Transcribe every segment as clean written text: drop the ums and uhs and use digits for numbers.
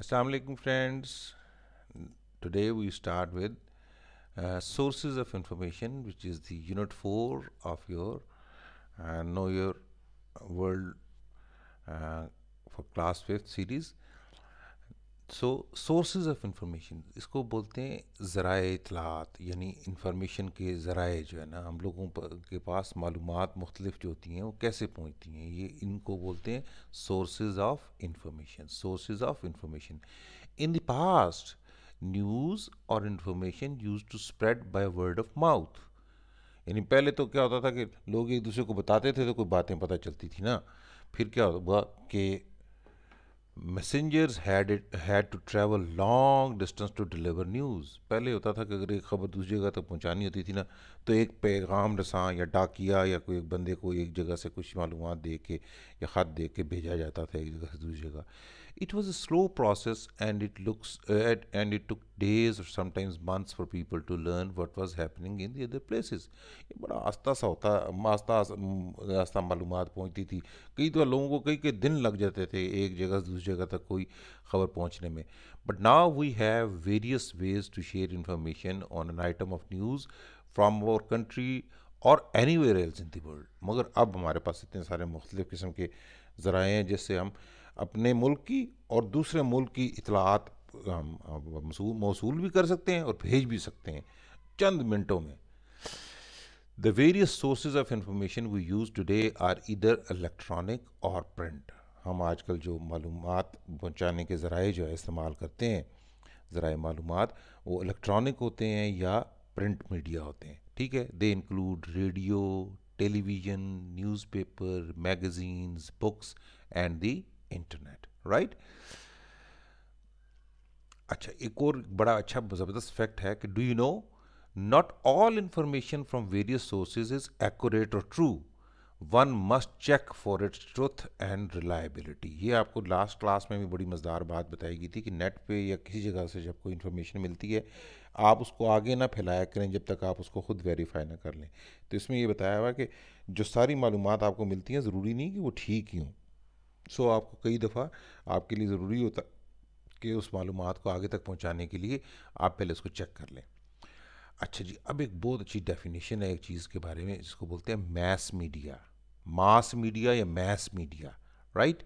Assalamu alaikum, friends. Today we start with sources of information, which is the unit 4 of your Know Your World uh, for class 5th series. Sources of information इसको बोलते हैं ज़राए इतलात, यानी information के ज़राए जो है ना, हम लोगों के पास मालूमात मुख्तलिफ जो होती हैं वो कैसे पहुँचती हैं, ये इनको बोलते हैं sources of information. Sources of information in the past, news और information use to spread by word of mouth. यानी पहले तो क्या होता था कि लोग एक दूसरे को बताते थे तो कोई बातें पता चलती थी ना। फिर क्या हुआ कि messengers had to travel long distance to deliver news. पहले होता था कि अगर एक खबर दूसरी जगह तक पहुंचानी होती थी ना, तो एक पैगाम रसां या डाकिया या कोई एक बंदे को एक जगह से कुछ मालूमात दे के या ख़त दे के भेजा जाता था एक जगह से दूसरी जगह। It was a slow process and it took days or sometimes months for people to learn what was happening in the other places. ये बड़ा आस्ता सा होता, आस्ता आस्ता मालूमात पहुंचती थी। कई तो लोगों को कई कई दिन लग जाते थे एक जगह से दूसरी जगह तक कोई खबर पहुंचने में। But now we have various ways to share information on an item of news from our country or anywhere else in the world. मगर अब हमारे पास इतने सारे मुख्तलिफ़ किस्म के ज़राए हैं जिससे हम अपने मुल्क की और दूसरे मुल्क की इतलात हम मौसूल भी कर सकते हैं और भेज भी सकते हैं चंद मिनटों में। The various sources of information we use today are either electronic or print। हम आजकल जो मालूमात पहुंचाने के ज़राए जो है इस्तेमाल करते हैं, ज़राए मालूमात, वो इलेक्ट्रॉनिक होते हैं या प्रिंट मीडिया होते हैं। ठीक है, they include radio, television, newspaper, magazines, books and the internet. Right. अच्छा, एक और बड़ा अच्छा ज़बरदस्त फैक्ट है कि do you know, not all information from various sources is accurate और true. One must check for its truth and reliability. ये आपको लास्ट क्लास में भी बड़ी मज़ेदार बात बताई गई थी कि नेट पे या किसी जगह से जब कोई इन्फॉर्मेशन मिलती है, आप उसको आगे ना फैलाया करें जब तक आप उसको खुद वेरीफाई ना कर लें। तो इसमें ये बताया हुआ कि जो सारी मालूमात आपको मिलती हैं ज़रूरी नहीं कि वो ठीक ही हों। आपको कई दफ़ा आपके लिए ज़रूरी होता कि उस मालूमात को आगे तक पहुंचाने के लिए आप पहले उसको चेक कर लें। अच्छा जी, अब एक बहुत अच्छी डेफिनेशन है एक चीज़ के बारे में जिसको बोलते हैं मैस मीडिया। मास मीडिया या mess media. Right.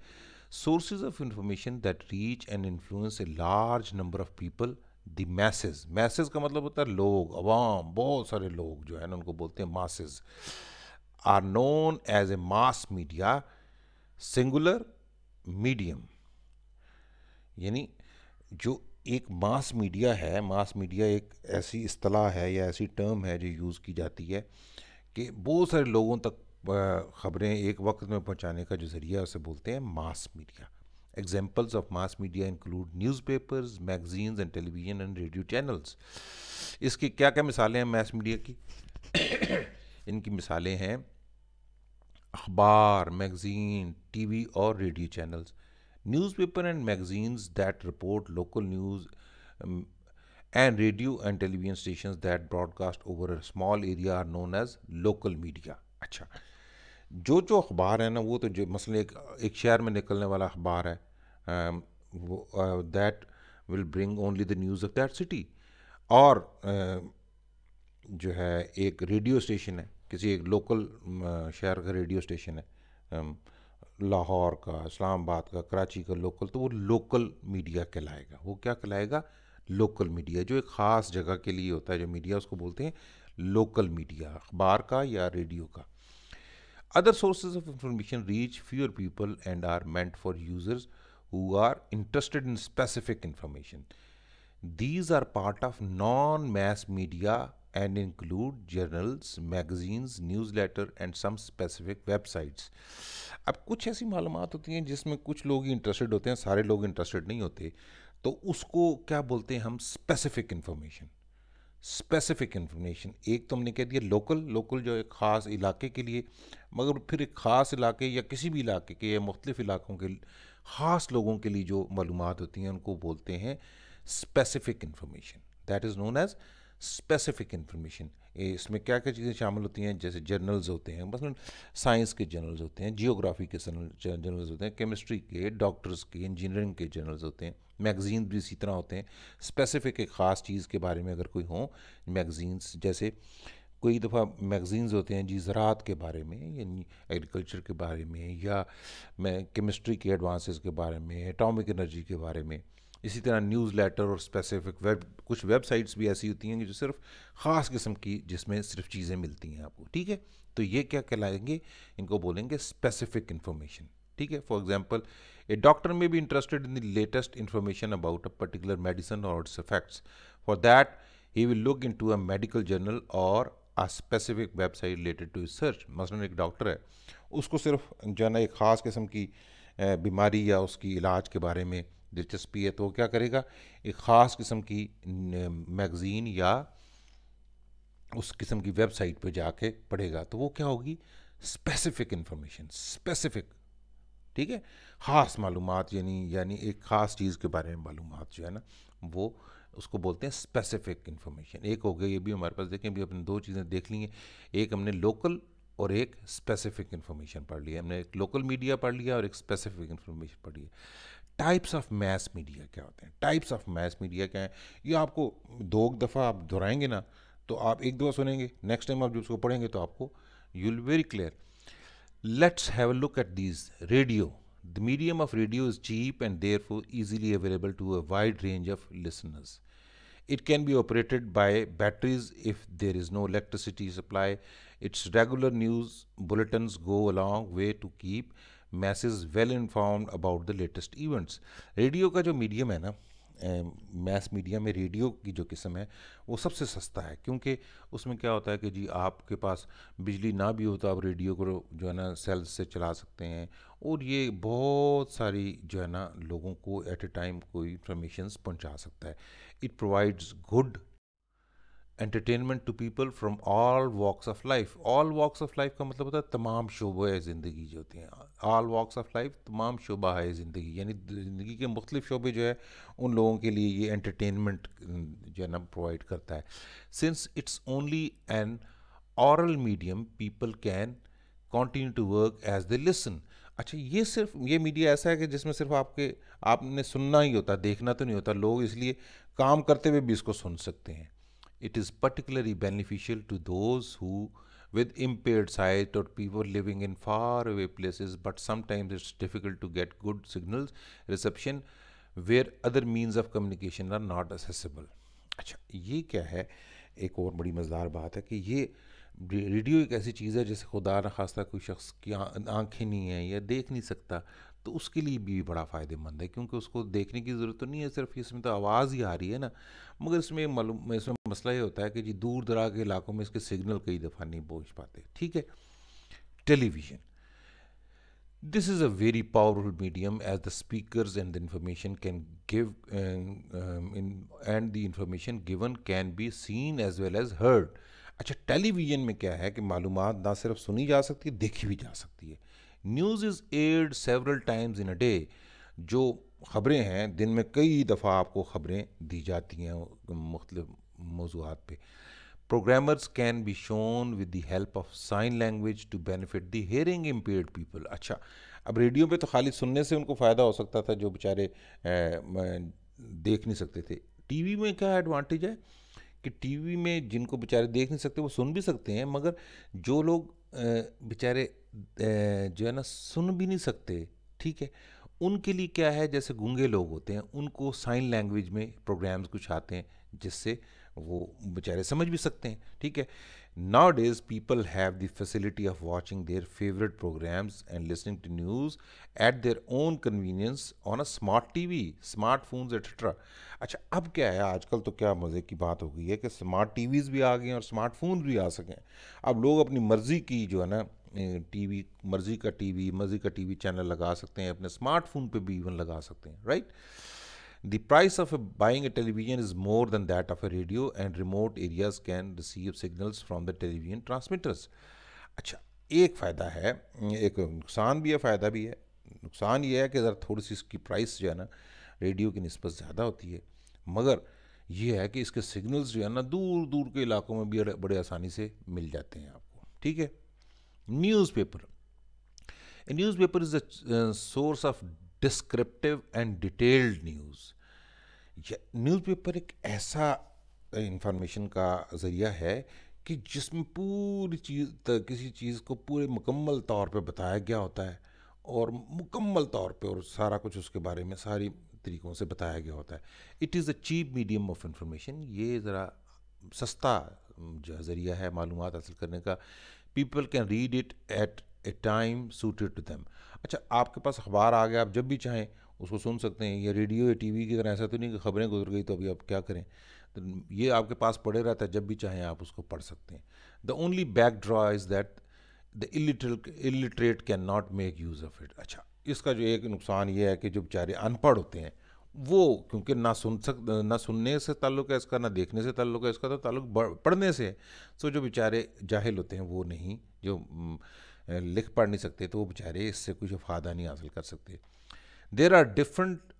Sources of information that reach and influence a large number of people. The message, message का मतलब होता है लोग, अवाम, बहुत सारे लोग जो है ना उनको बोलते हैं masses. Are known as a mass media, singular, medium. यानी जो एक मास मीडिया है, मास मीडिया एक ऐसी इस्तेलाह है या ऐसी टर्म है जो यूज़ की जाती है कि बहुत सारे लोगों तक ख़बरें एक वक्त में पहुंचाने का जो ज़रिया है उसे बोलते हैं mass media. Examples of mass media include newspapers, magazines and television and radio channels. इसकी क्या क्या मिसालें हैं मास मीडिया की? इनकी मिसालें हैं अखबार, मैगजीन, टीवी और radio channels. Newspaper and magazines that report local news, um, and radio and television stations that broadcast over a small area are known as local media। अच्छा, जो अखबार है ना, वो तो जो मसले एक शहर में निकलने वाला अखबार है, वो that will bring only the news of that city. और जो है एक रेडियो स्टेशन है, किसी एक लोकल शहर का रेडियो स्टेशन है, लाहौर का, इस्लामाबाद का, कराची का लोकल, तो वो लोकल मीडिया कहलाएगा। वो क्या कहलाएगा? Local media. जो एक ख़ास जगह के लिए होता है जो मीडिया, उसको बोलते हैं लोकल मीडिया, अखबार का या रेडियो का। Other sources of information reach fewer people and are meant for users who are interested in specific information. These are part of non-mass media and include journals, magazines, newsletter and some specific websites। अब कुछ ऐसी मालूमात होती हैं जिसमें कुछ लोग ही interested होते हैं, सारे लोग इंटरेस्टेड नहीं होते, तो उसको क्या बोलते हैं हम? Specific information. स्पेसिफिक इंफॉर्मेशन, एक तो हमने कह दिया लोकल, लोकल जो एक ख़ास इलाके के लिए, मगर फिर एक ख़ास इलाके या किसी भी इलाके के या मुख्तलिफ इलाकों के ख़ास लोगों के लिए जो मालूमात होती हैं उनको बोलते हैं specific information. That is known as specific information. इसमें क्या क्या चीज़ें शामिल होती हैं, जैसे जर्नल्स होते हैं, मसलन साइंस के जर्नल्स होते हैं, जियोग्राफी के जर्नल्स होते हैं, केमिस्ट्री के, डॉक्टर्स के, इंजीनियरिंग के जर्नल्स होते हैं, मैगज़ीन भी इसी तरह होते हैं। स्पेसिफिक एक ख़ास चीज़ के बारे में अगर कोई हो मैगज़ीन्स, जैसे कोई दफ़ा मैगज़ीन्स होते हैं जी ज़राअत के बारे में, यानी एग्रीकल्चर के बारे में, या मैं केमिस्ट्री के एडवांसेस के बारे में, एटॉमिक एनर्जी के बारे में। इसी तरह न्यूज़ लेटर और स्पेसिफिक कुछ वेबसाइट्स भी ऐसी होती हैं कि जो सिर्फ ख़ास किस्म की, जिसमें सिर्फ चीज़ें मिलती हैं आपको, ठीक है। तो ये क्या कहलाएंगे, इनको बोलेंगे स्पेसिफिक इंफॉर्मेशन, ठीक है। For example, a doctor may be interested in the latest information about a particular medicine और its effects. For that he will look into a medical journal और a specific website related to his search। मसलन एक doctor है, उसको सिर्फ जो है ना एक ख़ास किस्म की बीमारी या उसकी इलाज के बारे में दिलचस्पी है, तो वो क्या करेगा, एक ख़ास किस्म की मैगज़ीन या उस किस्म की वेबसाइट पे जाके पढ़ेगा। तो वो क्या होगी, स्पेसिफिक इंफॉर्मेशन, स्पेसिफिक, ठीक है, ख़ास मालूमात, यानी एक ख़ास चीज़ के बारे में मालूमात जो है ना, वो उसको बोलते हैं स्पेसिफिक इंफॉर्मेशन। एक हो गया, ये भी हमारे पास देखें, अभी अपने दो चीज़ें देख ली हैं, एक हमने लोकल और एक स्पेसिफिक इंफॉर्मेशन पढ़ लिया, हमने एक लोकल मीडिया पढ़ लिया और एक स्पेसिफिक इंफॉर्मेशन पढ़ लिया। टाइप्स ऑफ मैस मीडिया क्या होते हैं, टाइप्स ऑफ मैस मीडिया क्या है, ये आपको दो दफ़ा आप दोहराएंगे ना, तो आप एक दफ़ा सुनेंगे, नेक्स्ट टाइम आप जब उसको पढ़ेंगे तो आपको you will very clear. Let's have a look at these. Radio. The medium of radio is cheap and therefore easily available to a wide range of listeners. It can be operated by batteries if there is no electricity supply. Its regular news bulletins go a long way to keep masses well informed about the latest events. Radio का जो medium है ना, mess media में radio की जो किस्म है वो सबसे सस्ता है, क्योंकि उसमें क्या होता है कि जी आपके पास बिजली ना भी हो तो आप रेडियो को जो है ना सेल्स से चला सकते हैं, और ये बहुत सारी जो है ना लोगों को एट ए टाइम कोई इंफॉर्मेशंस पहुंचा सकता है। It provides good entertainment to people from all walks of life. All walks of life का मतलब होता है तमाम शोबे ज़िंदगी जो होती हैं, ऑल वॉक्स ऑफ लाइफ, तमाम शोबा है ज़िंदगी, यानी ज़िंदगी के मुख्तलिफ शोबे जो है उन लोगों के लिए ये एंटरटेनमेंट जो है ना प्रोवाइड करता है। Since it's only an aural medium people can continue to work as they listen. अच्छा, ये सिर्फ ये मीडिया ऐसा है कि जिसमें सिर्फ आपने सुनना ही होता, देखना तो नहीं होता, लोग इसलिए काम करते हुए भी इसको सुन सकते हैं। It is particularly beneficial to those who with impaired sight or people living in far away places, but sometimes it's difficult to get good signals reception where other means of communication are not accessible। अच्छा, ये क्या है, एक और बड़ी मज़ेदार बात है कि ये रेडियो एक ऐसी चीज़ है जैसे खुदा न खास्ता कोई शख्स की आंखें नहीं हैं या देख नहीं सकता, तो उसके लिए भी बड़ा फ़ायदेमंद है, क्योंकि उसको देखने की ज़रूरत तो नहीं है, सिर्फ इसमें तो आवाज़ ही आ रही है ना। मगर इसमें मसला ये होता है कि जी दूर दराज के इलाकों में इसके सिग्नल कई दफ़ा नहीं पहुँच पाते, ठीक है। Television, this is a very powerful medium as the speakers and the information can give and the information given can be seen as well as heard। अच्छा, टेलीविज़न में क्या है कि मालूमात ना सिर्फ सुनी जा सकती है, देखी भी जा सकती है। News is aired several times in a day. जो ख़बरें हैं, दिन में कई दफ़ा आपको ख़बरें दी जाती हैं मुख्तलिफ मौज़ूआत पे। Programmers can be shown with the help of sign language to benefit the hearing impaired people। अच्छा, अब रेडियो पे तो खाली सुनने से उनको फ़ायदा हो सकता था जो बेचारे देख नहीं सकते थे। टीवी में क्या एडवांटेज है कि टीवी में जिनको बेचारे देख नहीं सकते वो सुन भी सकते हैं, मगर जो लोग बेचारे जो है ना सुन भी नहीं सकते, ठीक है, उनके लिए क्या है, जैसे गूंगे लोग होते हैं, उनको साइन लैंग्वेज में प्रोग्राम्स कुछ आते हैं जिससे वो बेचारे समझ भी सकते हैं, ठीक है। Nowadays people have the facility of watching their favourite programmes and listening to news at their own convenience on a smart TV, smartphones etcetera. अच्छा, अब क्या है, आजकल तो क्या मज़े की बात हो गई है कि स्मार्ट टीवीज़ भी आ गए हैं और स्मार्टफोन भी आ सकें। अब लोग अपनी मर्ज़ी की जो है ना टीवी, मर्ज़ी का टीवी चैनल लगा सकते हैं, अपने स्मार्टफोन पे भी इवन लगा सकते हैं, right. The price of buying a television is more than that of a radio, and remote areas can receive signals from the television transmitters। अच्छा, एक फ़ायदा है, एक नुकसान भी है, फ़ायदा भी है। नुकसान ये है कि ज़रा थोड़ी सी इसकी प्राइस जो है ना रेडियो की निस्बत ज़्यादा होती है, मगर ये है कि इसके सिग्नल्स जो है ना दूर दूर के इलाकों में भी बड़े आसानी से मिल जाते हैं आपको, ठीक है। Newspaper, A newspaper is a source of descriptive and detailed news. Newspaper एक ऐसा इंफॉर्मेशन का ज़रिया है कि जिसमें पूरी चीज़ किसी चीज़ को पूरे मुकम्मल तौर पे बताया गया होता है, और मुकम्मल तौर पे, और सारा कुछ उसके बारे में सारी तरीक़ों से बताया गया होता है। It is a cheap medium of information, ये ज़रा सस्ता जो ज़रिया है मालूमात हासिल करने का। People can read it at a time suited to them. अच्छा, आपके पास अखबार आ गया, आप जब भी चाहें उसको सुन सकते हैं, या रेडियो या टीवी की तरह ऐसा तो नहीं कि खबरें गुजर गई तो अभी आप क्या करें, तो ये आपके पास पड़े रहता है, जब भी चाहें आप उसको पढ़ सकते हैं। The only back draw is that the illiterate can not make use of it. अच्छा, इसका जो एक नुकसान ये है कि जो बेचारे अनपढ़ होते हैं वो, क्योंकि ना सुनने से ताल्लुक़ है इसका, ना देखने से ताल्लुक़ है इसका, तो ताल्लुक़ पढ़ने से है। सो जो बेचारे जाहिल होते हैं वो नहीं, जो लिख पढ़ नहीं सकते, तो वो बेचारे इससे कुछ फ़ायदा नहीं हासिल कर सकते। There are different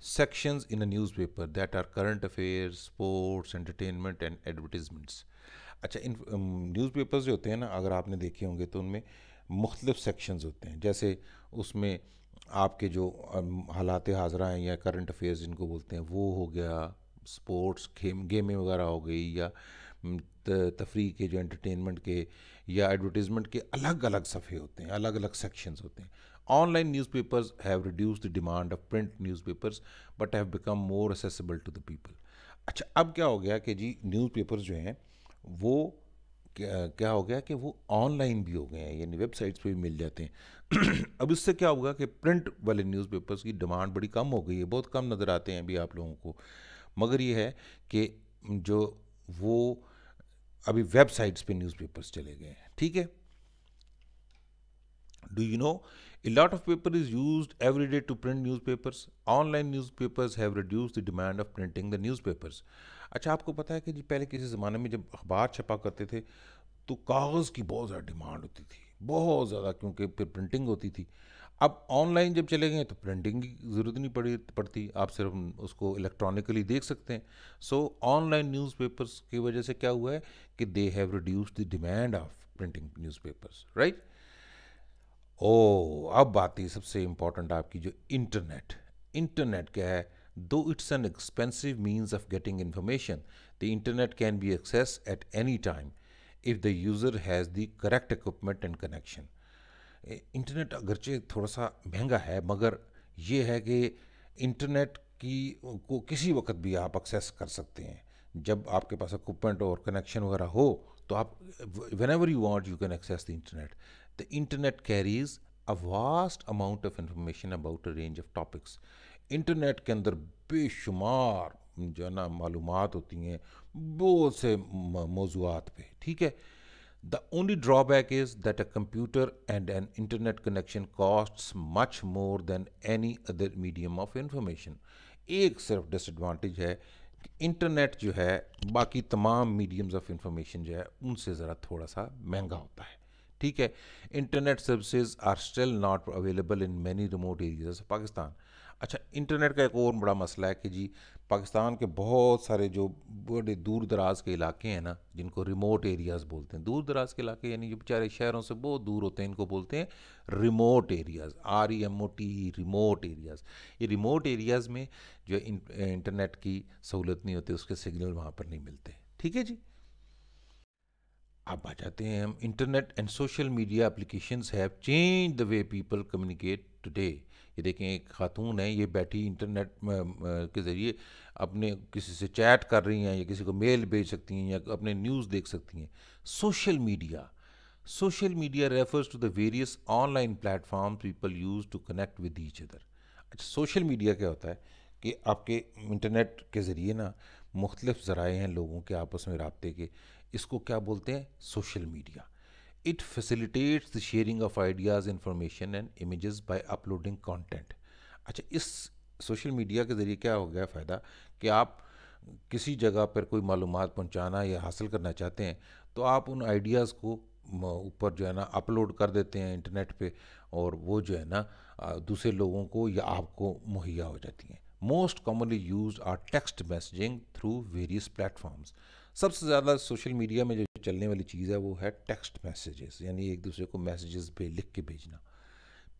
sections in a newspaper that are current affairs, sports, entertainment and advertisements। अच्छा, इन न्यूज़पेपर्स जो होते हैं ना, अगर आपने देखे होंगे तो उनमें मुख्तलिफ सेक्शंस होते हैं। जैसे उसमें आपके जो हालात हाज़रा हैं या करंट अफेयर्स जिनको बोलते हैं वो हो गया, स्पोर्ट्स गेमें वगैरह हो गई, या तफरी के जो एंटरटेनमेंट के या एडवर्टीज़मेंट के अलग अलग सफ़े होते हैं, अलग अलग सेक्शंस होते हैं। Online newspapers have reduced the demand of print newspapers but have become more accessible to the people। अच्छा, अब क्या हो गया कि जी न्यूज़पेपर्स जो हैं वो क्या हो गया कि वो ऑनलाइन भी हो गए हैं, यानी वेबसाइट्स पे भी मिल जाते हैं। अब इससे क्या होगा कि प्रिंट वाले न्यूज़पेपर्स की डिमांड बड़ी कम हो गई है, बहुत कम नज़र आते हैं अभी आप लोगों को। मगर ये है कि जो वो अभी वेबसाइट्स पे न्यूज़पेपर्स चले गए हैं, ठीक है। Do you know? A lot of paper is used every day to print newspapers. Online newspapers have reduced the demand of printing the newspapers। अच्छा, आपको पता है कि जी पहले किसी ज़माने में जब अखबार छपा करते थे तो कागज़ की बहुत ज़्यादा डिमांड होती थी, बहुत ज़्यादा, क्योंकि फिर प्रिंटिंग होती थी। अब ऑनलाइन जब चले गए तो प्रिंटिंग की ज़रूरत नहीं पड़ती, आप सिर्फ उसको इलेक्ट्रॉनिकली देख सकते हैं। सो ऑनलाइन न्यूज़पेपर्स की वजह से क्या हुआ है कि they have reduced the demand of printing newspapers, right. अब आती है सबसे इम्पॉर्टेंट आपकी जो इंटरनेट। इंटरनेट क्या है? Though it's an expensive means of getting information, the internet can be access at any time if the user has the correct equipment and connection. Internet अगरचे थोड़ा सा महंगा है, मगर ये है कि इंटरनेट की को किसी वक्त भी आप एक्सेस कर सकते हैं। जब आपके पास इक्विपमेंट और कनेक्शन वगैरह हो तो आप whenever you want you can access the internet। The internet carries a vast amount of information about a range of topics। Internet के अंदर बेशुमार जो है ना मालूमात होती हैं बहुत से मौज़ूआत पे, ठीक है। The only drawback is that a computer and an internet connection costs much more than any other medium of information। एक सिर्फ डिसएडवांटेज है कि इंटरनेट जो है बाकी तमाम मीडियम्स ऑफ इंफॉर्मेशन जो है उनसे ज़रा थोड़ा सा महंगा होता है, ठीक है। Internet services are still not available in many remote areas of Pakistan. अच्छा, इंटरनेट का एक और बड़ा मसला है कि जी पाकिस्तान के बहुत सारे जो बड़े दूर दराज के इलाके हैं ना, जिनको रिमोट एरियाज़ बोलते हैं, दूर दराज के इलाके यानी जो बेचारे शहरों से बहुत दूर होते हैं, इनको बोलते हैं remote areas, REMOT, remote areas. ये रिमोट एरियाज़ में जो इंटरनेट की सहूलत नहीं होती, उसके सिग्नल वहाँ पर नहीं मिलते, ठीक है जी। अब आ जाते हैं हम, internet and social media applications have change the way people communicate today. ये देखें, एक खातून है, ये बैठी इंटरनेट के ज़रिए अपने किसी से चैट कर रही हैं, या किसी को मेल भेज सकती हैं, या अपने न्यूज़ देख सकती हैं। Social media refers to the various online platform people use to connect with each other. अच्छा, सोशल मीडिया क्या होता है कि आपके इंटरनेट के ज़रिए ना मुख्तलिफ ज़राए हैं लोगों के आपस में रबते के, इसको क्या बोलते हैं? Social media. It facilitates the sharing of ideas, information and images bye uploading content. अच्छा, इस सोशल मीडिया के ज़रिए क्या हो गया फ़ायदा कि आप किसी जगह पर कोई मालूमात पहुंचाना या हासिल करना चाहते हैं तो आप उन आइडियाज़ को ऊपर जो है ना अपलोड कर देते हैं इंटरनेट पे, और वो जो है ना दूसरे लोगों को या आपको मुहैया हो जाती हैं। Most commonly use are text messaging through various platforms. सबसे ज़्यादा सोशल मीडिया में जो चलने वाली चीज़ है वो है टेक्स्ट मैसेजेस, यानी एक दूसरे को मैसेजेस पे लिख के भेजना।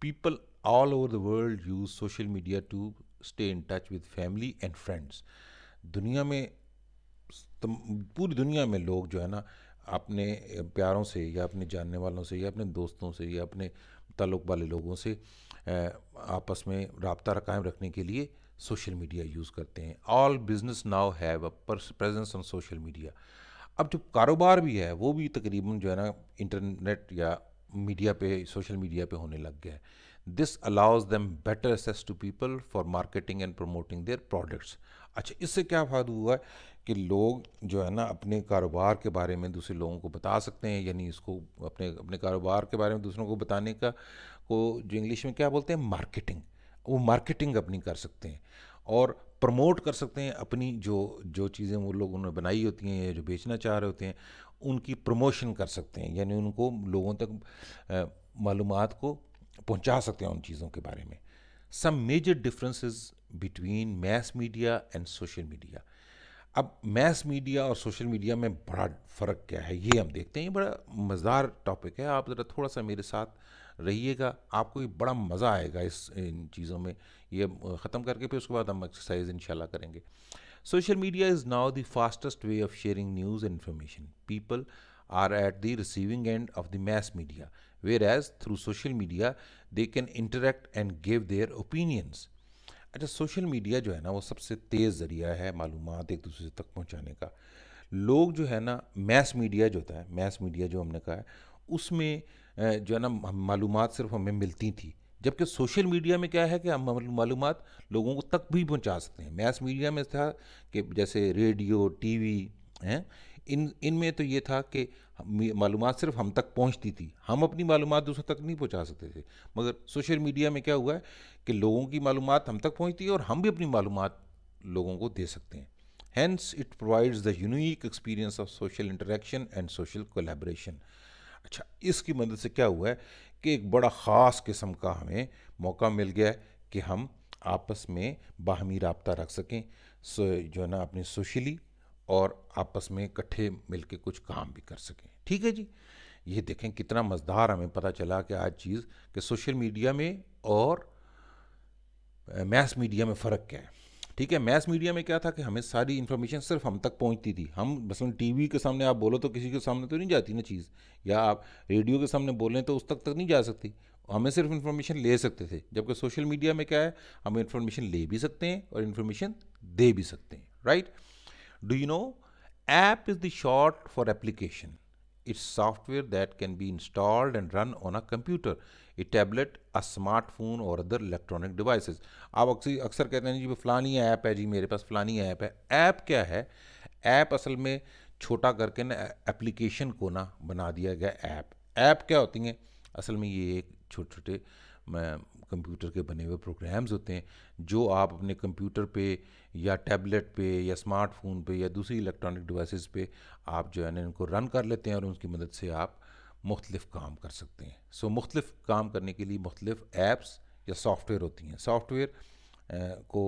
People all over the world use social media to stay in touch with family and friends. दुनिया में पूरी दुनिया में लोग जो है ना अपने प्यारों से या अपने जानने वालों से या अपने दोस्तों से या अपने ताल्लुक़ वाले लोगों से आपस में रब्ता कायम रखने के लिए सोशल मीडिया यूज़ करते हैं। All business now have a presence on social media. अब जो कारोबार भी है वो भी तकरीबन जो है ना इंटरनेट या मीडिया पे, सोशल मीडिया पे होने लग गया है। This allows them better access to people for marketing and promoting their products. अच्छा, इससे क्या फ़ायदा हुआ है कि लोग जो है ना अपने कारोबार के बारे में दूसरे लोगों को बता सकते हैं, यानी इसको अपने अपने कारोबार के बारे में दूसरों को बताने का को जो इंग्लिश में क्या बोलते हैं, मार्केटिंग, वो मार्केटिंग अपनी कर सकते हैं और प्रमोट कर सकते हैं अपनी जो जो चीज़ें वो लोग उन्होंने बनाई होती हैं या जो बेचना चाह रहे होते हैं उनकी प्रमोशन कर सकते हैं, यानी उनको लोगों तक मालूमात को पहुंचा सकते हैं उन चीज़ों के बारे में। Some major differences between mass media and social media. अब मैस मीडिया और सोशल मीडिया में बड़ा फ़र्क क्या है ये हम देखते हैं। ये बड़ा मज़ेदार टॉपिक है, आप ज़रा थोड़ा सा मेरे साथ रहिएगा, आपको ये बड़ा मज़ा आएगा इन चीज़ों में। ये ख़त्म करके फिर उसके बाद हम एक्सरसाइज इंशाल्लाह करेंगे। Social media is now the fastest way of sharing news and information. People are at the receiving end of the mass media, whereas through social media they can interact and give their opinions. अच्छा, social media जो है ना वो सबसे तेज़ ज़रिया है मालूमात एक दूसरे तक पहुंचाने का। लोग जो है ना मैस मीडिया जो होता है, मैस मीडिया जो हमने कहा है उसमें जो है ना मालूमात सिर्फ हमें मिलती थी, जबकि सोशल मीडिया में क्या है कि हम मालूमात लोगों को तक भी पहुंचा सकते हैं। मैस मीडिया में था कि जैसे रेडियो, टीवी हैं, इनमें तो ये था कि मालूमात सिर्फ हम तक पहुंचती थी, हम अपनी मालूमात दूसरों तक नहीं पहुंचा सकते थे। मगर सोशल मीडिया में क्या हुआ है कि लोगों की मालूमात हम तक पहुंचती है और हम भी अपनी मालूमात लोगों को दे सकते हैं। Hence, it provides the unique experience of social interaction and social collaboration. अच्छा, इसकी मदद से क्या हुआ है कि एक बड़ा ख़ास किस्म का हमें मौका मिल गया है कि हम आपस में बाहमी राब्ता रख सकें, जो है ना अपनी सोशली, और आपस में इकट्ठे मिल के कुछ काम भी कर सकें। ठीक है जी, ये देखें कितना मज़ेदार हमें पता चला कि आज चीज़ कि सोशल मीडिया में और मैस मीडिया में फ़र्क क्या है। ठीक है, मैस मीडिया में क्या था कि हमें सारी इन्फॉर्मेशन सिर्फ हम तक पहुंचती थी। हम मसलन टीवी के सामने आप बोलो तो किसी के सामने तो नहीं जाती ना चीज़, या आप रेडियो के सामने बोलें तो उस तक नहीं जा सकती, हमें सिर्फ इन्फॉर्मेशन ले सकते थे। जबकि सोशल मीडिया में क्या है, हम इन्फॉर्मेशन ले भी सकते हैं और इन्फॉर्मेशन दे भी सकते हैं। Right? Do you no, app is the short for application. It's software that can be installed and run on a computer, a tablet, a smartphone or other electronic devices. आप अक्सर कहते हैं जी फ़लानी ऐप है, जी मेरे पास फ़लानी app है। App क्या है? App असल में छोटा करके ना एप्लीकेशन को ना बना दिया गया ऐप। ऐप क्या होती हैं? असल में ये एक छोटे छोटे कंप्यूटर के बने हुए प्रोग्राम्स होते हैं जो आप अपने कंप्यूटर पे या टैबलेट पे या स्मार्टफोन पे या दूसरी इलेक्ट्रॉनिक डिवाइसेस पे आप जो है ना इनको रन कर लेते हैं और उनकी मदद से आप मुख्तलिफ़ काम कर सकते हैं। सो मुख्तलिफ़ काम करने के लिए मुख्तलिफ़ ऐप्स या सॉफ्टवेयर होती हैं। सॉफ्टवेयर को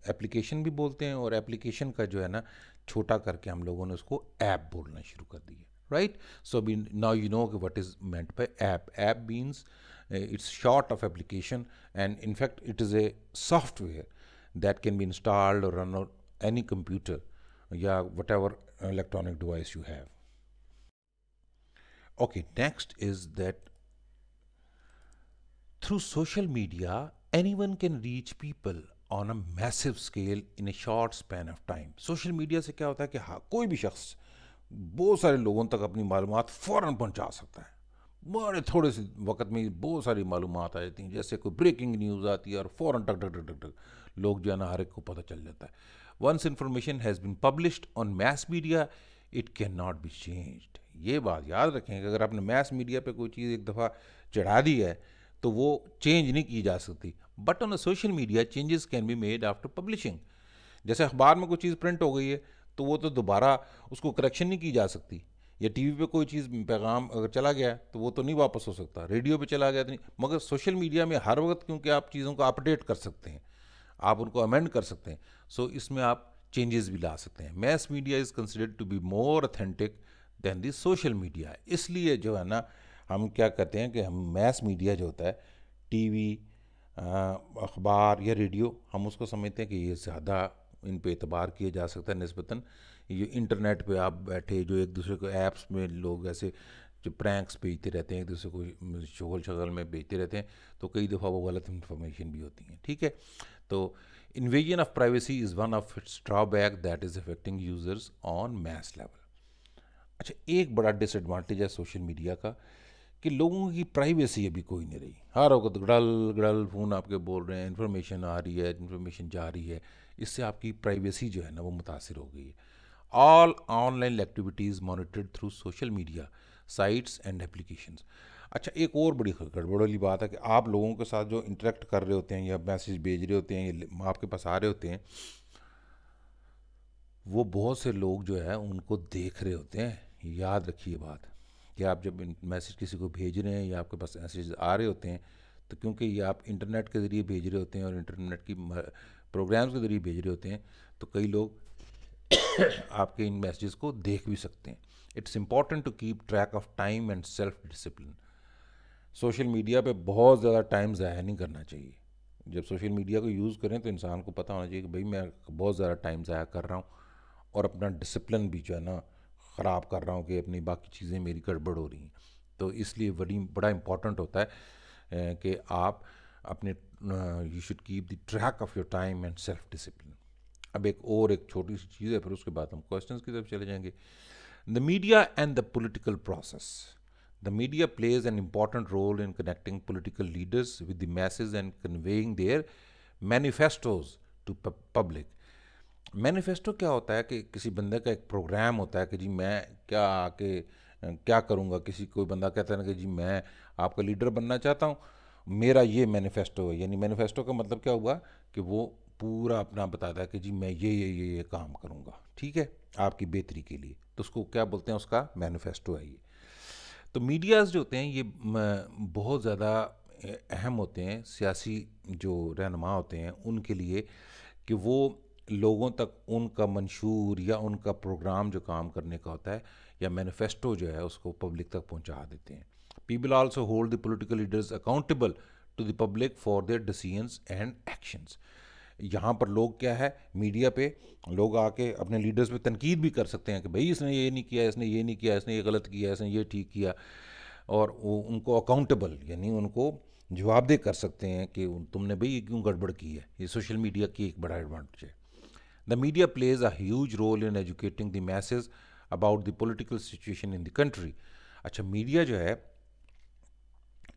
एप्लीकेशन भी बोलते हैं और एप्लीकेशन का जो है ना छोटा करके हम लोगों ने उसको ऐप बोलना शुरू कर दिया। Right? So now you know what is meant by app. App means it's short of application, and in fact it is a software that can be installed or run on any computer, yeah, whatever electronic device you have. Okay, next is that through social media anyone can reach people on a massive scale in a short span of time. social media से क्या होता है कि हाँ, कोई भी शख्स बहुत सारे लोगों तक अपनी मालूमात फ़ौरन पहुंचा सकता है। बड़े थोड़े से वक्त में बहुत सारी मालूमात आ जाती हैं, जैसे कोई ब्रेकिंग न्यूज़ आती है और फ़ौरन टक टक टक टक टक लोग जो है ना हर एक को पता चल जाता है। Once information has been published on mass media it can not be changed. ये बात याद रखें कि अगर आपने मैस मीडिया पे कोई चीज़ एक दफ़ा चढ़ा दी है तो वो चेंज नहीं की जा सकती। But on a social media changes can be made after publishing. जैसे अखबार में कोई चीज़ प्रिंट हो गई है तो वो तो दोबारा उसको करेक्शन नहीं की जा सकती, या टीवी पे कोई चीज़ पैगाम अगर चला गया तो वो तो नहीं वापस हो सकता, रेडियो पे चला गया तो नहीं। मगर सोशल मीडिया में हर वक्त क्योंकि आप चीज़ों को अपडेट कर सकते हैं, आप उनको अमेंड कर सकते हैं। सो इसमें आप चेंजेस भी ला सकते हैं। Mass media is considered to be more authentic than the social media. इसलिए जो है ना, हम क्या कहते हैं कि हम मैस मीडिया जो होता है, टीवी, अखबार या रेडियो, हम उसको समझते हैं कि ये ज़्यादा इन पे एतबार किया जा सकता है निस्बतन। ये इंटरनेट पे आप बैठे जो एक दूसरे को ऐप्स में लोग ऐसे जो प्रैंक्स भेजते रहते हैं, एक दूसरे को शोल शगल में भेजते रहते हैं, तो कई दफ़ा वो गलत इन्फॉर्मेशन भी होती है। ठीक है, तो invasion of privacy is one of its drawback that is affecting users on mass level. अच्छा, एक बड़ा डिसएडवांटेज है सोशल मीडिया का कि लोगों की प्राइवेसी अभी कोई नहीं रही। हर वक्त गड़ल गड़ल फ़ोन आपके बोल रहे हैं, इन्फॉर्मेशन आ रही है, इन्फॉर्मेशन जा रही है, इससे आपकी प्राइवेसी जो है ना वो मुतासिर हो गई है। All online activities monitored through social media sites and applications. अच्छा, एक और बड़ी गड़बड़ वाली बात है कि आप लोगों के साथ जो इंटरेक्ट कर रहे होते हैं या मैसेज भेज रहे होते हैं या आपके पास आ रहे होते हैं, वो बहुत से लोग जो है उनको देख रहे होते हैं। याद रखिए बात कि आप जब मैसेज किसी को भेज रहे हैं या आपके पास मैसेज आ रहे होते हैं, तो क्योंकि ये आप इंटरनेट के ज़रिए भेज रहे होते हैं और इंटरनेट की प्रोग्राम्स के ज़रिए भेज रहे होते हैं, तो कई लोग आपके इन मैसेजेस को देख भी सकते हैं। It's important to keep track of time and self discipline. Social media पे बहुत ज़्यादा टाइम ज़ाया नहीं करना चाहिए। जब सोशल मीडिया को यूज़ करें तो इंसान को पता होना चाहिए कि भाई मैं बहुत ज़्यादा टाइम ज़ाया कर रहा हूँ और अपना डिसिप्लिन भी जो है ना ख़राब कर रहा हूँ कि अपनी बाकी चीज़ें मेरी गड़बड़ हो रही हैं। तो इसलिए बड़ा इम्पॉर्टेंट होता है कि आप अपने you should keep the track of your time and self discipline. अब एक छोटी सी चीज़ है, फिर उसके बाद हम क्वेश्चंस की तरफ चले जाएंगे। The media and the political process. The media plays an important role in connecting political leaders with the masses and conveying their manifestos to public. Manifesto क्या होता है कि किसी बंदे का एक प्रोग्राम होता है कि जी मैं क्या आके क्या करूँगा। किसी कोई बंदा कहता है ना कि जी मैं आपका लीडर बनना चाहता हूँ, मेरा ये मैनिफेस्टो है। यानी मैनिफेस्टो का मतलब क्या हुआ कि वो पूरा अपना बताता है कि जी मैं ये काम करूँगा, ठीक है, आपकी बेहतरी के लिए। तो उसको क्या बोलते हैं, उसका मैनिफेस्टो है ये। तो मीडियाज़ जो होते हैं ये बहुत ज़्यादा अहम होते हैं सियासी जो रहनुमा होते हैं उनके लिए, कि वो लोगों तक उनका मंशूर या उनका प्रोग्राम जो काम करने का होता है या मैनिफेस्टो जो है उसको पब्लिक तक पहुंचा देते हैं। People also hold the political leaders accountable to the public for their decisions and actions. यहाँ पर लोग क्या है, मीडिया पे लोग आके अपने लीडर्स पे तनकीद भी कर सकते हैं कि भाई इसने ये नहीं किया, इसने ये नहीं किया, इसने ये गलत किया, इसने ये ठीक किया, और वो उनको अकाउंटेबल यानी उनको जवाबदेह कर सकते हैं कि तुमने भाई ये क्यों गड़बड़ की है। ये सोशल मीडिया की एक बड़ा एडवांटेज है। The media plays a huge role in educating the message about the political situation in the country. अच्छा, मीडिया जो है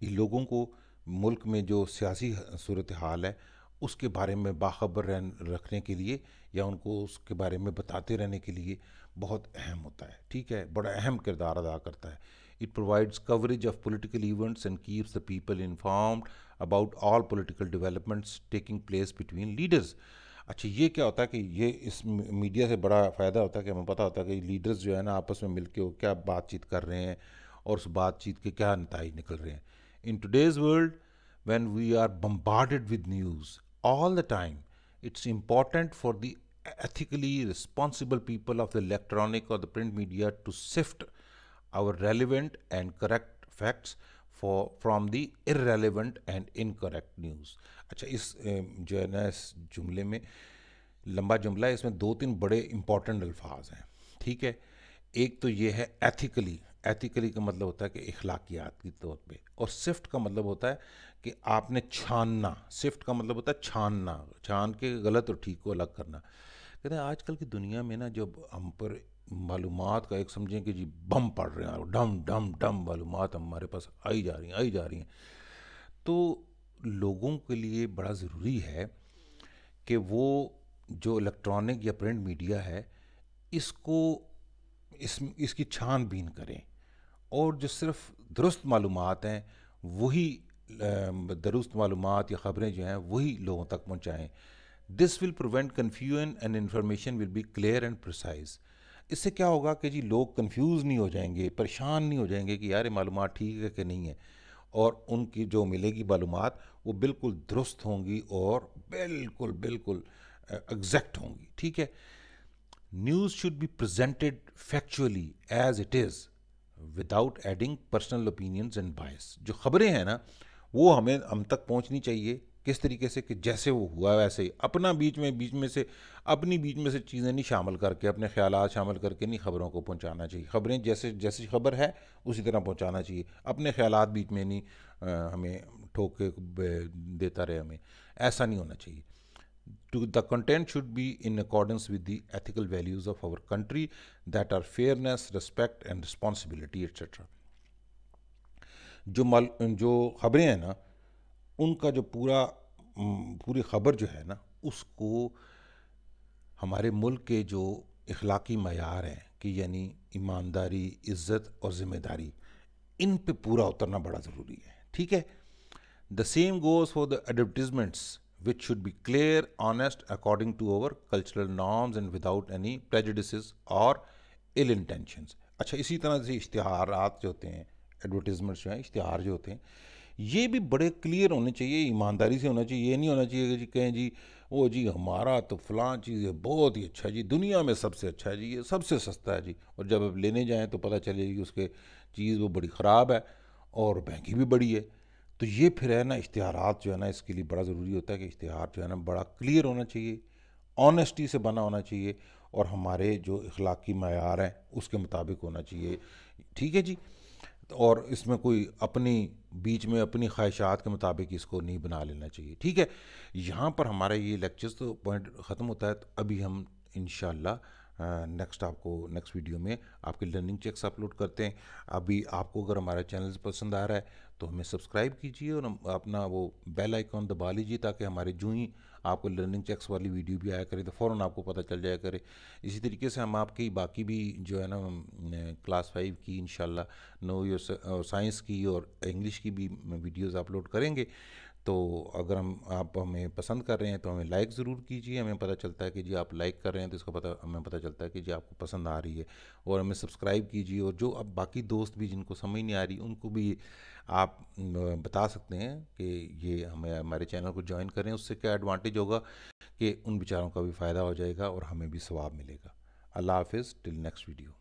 ये लोगों को मुल्क में जो सियासी सूरत हाल है उसके बारे में बाखबर रखने के लिए या उनको उसके बारे में बताते रहने के लिए बहुत अहम होता है। ठीक है, बड़ा अहम किरदार अदा करता है। It provides coverage of political events and keeps the people informed about all political developments taking place between leaders. अच्छा, ये क्या होता है कि ये इस मीडिया से बड़ा फ़ायदा होता है कि हमें पता होता है कि लीडर्स जो है ना आपस में मिलकर वो क्या बातचीत कर रहे हैं और उस बातचीत के क्या नतीजे निकल रहे हैं। In today's world, when we are bombarded with news all the time, it's important for the ethically responsible people of the electronic or the print media to sift our relevant and correct facts from the irrelevant and incorrect news. अच्छा, इस जो है ना इस जुमले में लंबा जुमला है, इसमें दो तीन बड़े इंपॉर्टेंट अल्फाज हैं। ठीक है, एक तो ये है एथिकली। एथिकली का मतलब होता है कि इखलाकियात के तौर पे, और सिफ्ट का मतलब होता है कि आपने छानना। सिफ्ट का मतलब होता है छानना, छान के गलत और ठीक को अलग करना। कहते हैं आजकल की दुनिया में ना जब हम पर मालूमात का एक समझें कि जी बम पड़ रहे हैं, डम डम डम मालूमात हमारे पास आई जा रही हैं, तो लोगों के लिए बड़ा ज़रूरी है कि वो जो इलेक्ट्रॉनिक या प्रिंट मीडिया है इसको इसकी छानबीन करें, और जो सिर्फ दुरुस्त मालूमात हैं वही दुरुस्त मालूमात या ख़बरें जो हैं वही लोगों तक पहुँचाएँ। This will prevent confusion and information will be clear and precise. इससे क्या होगा कि जी लोग कंफ्यूज नहीं हो जाएंगे, परेशान नहीं हो जाएंगे कि यार ये मालूमात ठीक है कि नहीं है, और उनकी जो मिलेगी मालूमात वो बिल्कुल दुरुस्त होंगी और बिल्कुल बिल्कुल एग्जैक्ट होंगी। ठीक है। News should be presented factually as it is without adding personal opinions and bias. जो खबरें हैं ना वो हमें हम तक पहुंचनी चाहिए किस तरीके से कि जैसे वो हुआ वैसे ही, अपना बीच में से चीज़ें नहीं शामिल करके, अपने ख्यालात शामिल करके नहीं खबरों को पहुंचाना चाहिए। खबरें जैसे जैसी खबर है उसी तरह पहुंचाना चाहिए, अपने ख्यालात बीच में नहीं हमें ठोक के देता रहे, हमें ऐसा नहीं होना चाहिए। The content should be in accordance with the ethical values of our country that are fairness, respect and responsibility etc. जो खबरें हैं ना उनका जो पूरी खबर जो है ना उसको हमारे मुल्क के जो इखलाकी मयार हैं कि यानी ईमानदारी, इज़्ज़त और ज़िम्मेदारी, इन पे पूरा उतरना बड़ा ज़रूरी है। ठीक है। The same goes for the advertisements which should be clear, honest, according to our cultural norms and without any prejudices or ill intentions। अच्छा, इसी तरह से इश्तिहारात जो होते हैं, एडवर्टीजमेंट्स जो हैं, इश्तिहार जो होते हैं, ये भी बड़े क्लियर होने चाहिए, ईमानदारी से होना चाहिए। ये नहीं होना चाहिए कि जी कहें जी वो जी हमारा तो फ़लाँ चीज़ है बहुत ही अच्छा जी, दुनिया में सबसे अच्छा है जी, ये सबसे सस्ता है जी, और जब अब लेने जाएँ तो पता चले कि उसके चीज़ वो बड़ी ख़राब है और महंगी भी बड़ी है। तो ये फिर है ना इश्तिहारात जो है ना इसके लिए बड़ा ज़रूरी होता है कि इश्तिहार जो है ना बड़ा क्लियर होना चाहिए, ऑनेस्टी से बना होना चाहिए और हमारे जो इखलाकी मयार हैं उसके मुताबिक होना चाहिए। ठीक है जी। और इसमें कोई अपनी बीच में अपनी ख्वाहिशात के मुताबिक इसको नहीं बना लेना चाहिए। ठीक है। यहाँ पर हमारा ये लेक्चर्स तो पॉइंट ख़त्म होता है। तो अभी हम इंशाल्लाह नेक्स्ट वीडियो में आपके लर्निंग चेक्स अपलोड करते हैं। अभी आपको अगर हमारा चैनल पसंद आ रहा है तो हमें सब्सक्राइब कीजिए और अपना वो बेल आइकॉन दबा लीजिए ताकि हमारे जो ही आपको लर्निंग चेक्स वाली वीडियो भी आया करे तो फ़ौरन आपको पता चल जाया करे। इसी तरीके से हम आपकी बाकी भी जो है ना क्लास 5 की इंशाल्लाह नो योर साइंस की और इंग्लिश की भी वीडियोज़ अपलोड करेंगे। तो अगर आप हमें पसंद कर रहे हैं तो हमें लाइक ज़रूर कीजिए। हमें पता चलता है कि जी आप लाइक कर रहे हैं तो इसका हमें पता चलता है कि जी आपको पसंद आ रही है। और हमें सब्सक्राइब कीजिए और जो अब बाकी दोस्त भी जिनको समझ नहीं आ रही उनको भी आप बता सकते हैं कि ये हमें हमारे चैनल को ज्वाइन करें। उससे क्या एडवांटेज होगा कि उन बेचारों का भी फ़ायदा हो जाएगा और हमें भी सवाब मिलेगा। अल्लाह हाफिज़, टिल नेक्स्ट वीडियो।